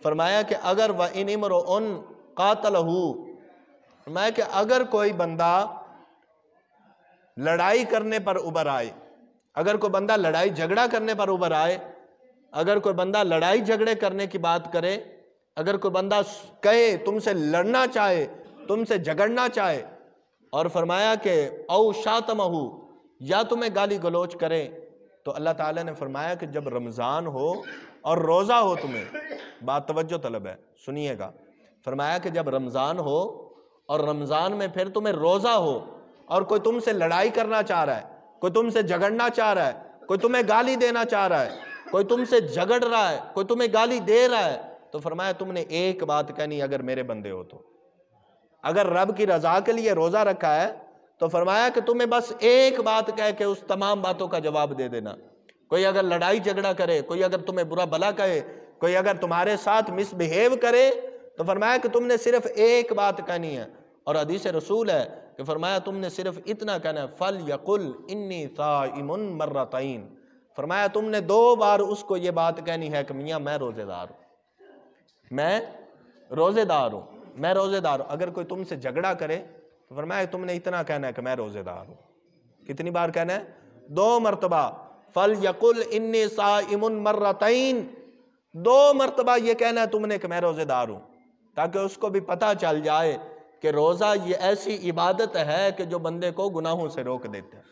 فرمایا کہ اگر وَإِنِ امْرُؤٌ قَاتَلَهُ، فرمایا کہ اگر کوئی بندہ لڑائی کرنے پر ابھر آئے، اگر کوئی بندہ لڑائی جھگڑا کرنے پر ابھر آئے، اگر کوئی بندہ لڑائی جھگڑے کرنے کی بات کرے، اگر کوئی بندہ کہے تم سے لڑنا چاہے، تم سے جھگڑنا چاہے، اور فرمایا کہ او شاتمہ، یا تمہیں گالی گلوچ کرے، تو اللہ تعالیٰ نے فرمایا کہ جب رمضان ہو اور روزہ ہو، تمہیں بات توجہ طلب ہے، سنیے گا، فرمایا کہ جب رمضان ہو اور رمضان میں پھر تمہیں روزہ ہو اور کوئی تم سے لڑائی کرنا چاہ رہا ہے، کوئی تم سے جھگڑنا چاہ رہا ہے، کوئی تمہیں گالی دینا چاہ رہا ہے، کوئی تم سے جھگڑ رہا ہے، کوئی تمہیں گالی دے رہا ہے، تو فرمایا تم نے ایک بات کہنی، اگر میرے بندے ہو تو، اگر رب کی رضا کے لیے روزہ رکھا ہے تو فرمایا کہ تمہیں بس ایک بات کہہ کے اس تمام باتوں کا جواب دے دینا۔ کوئی اگر لڑائی جھگڑا کرے، کوئی اگر تمہیں برا بھلا کہے، کوئی اگر تمہارے ساتھ مس بہیو کرے، تو فرمایا کہ تم نے صرف ایک بات کہنی ہے، اور حدیث رسول ہے کہ فرمایا تم نے صرف اتنا کہنا ہے، فَلْيَقُلْ إِنِّي صَائِمٌ مَرَّتَيْن، فرمایا تم نے 2 بار اس کو یہ بات کہنی ہے کہ میاں میں روزے دار ہوں، میں روزے دار ہوں، میں روزے دار ہوں۔ اگر کوئی تم سے جھگڑا کرے تو فرمایا تم نے اتنا کہنا ہے کہ میں روزے دار ہوں۔ کتنی بار کہنا ہے؟ 2 مرتبہ، فَلْيَقُلْ إِنِّي صَائِمٌ مَرَّتَيْن، 2 مرتبہ یہ کہنا ہے تم نے کہ میں روزے دار ہوں، تاکہ اس کو بھی پتہ چل جائے کہ روزہ یہ ایسی عبادت ہے کہ جو بندے کو گناہوں سے روک دیتے ہیں۔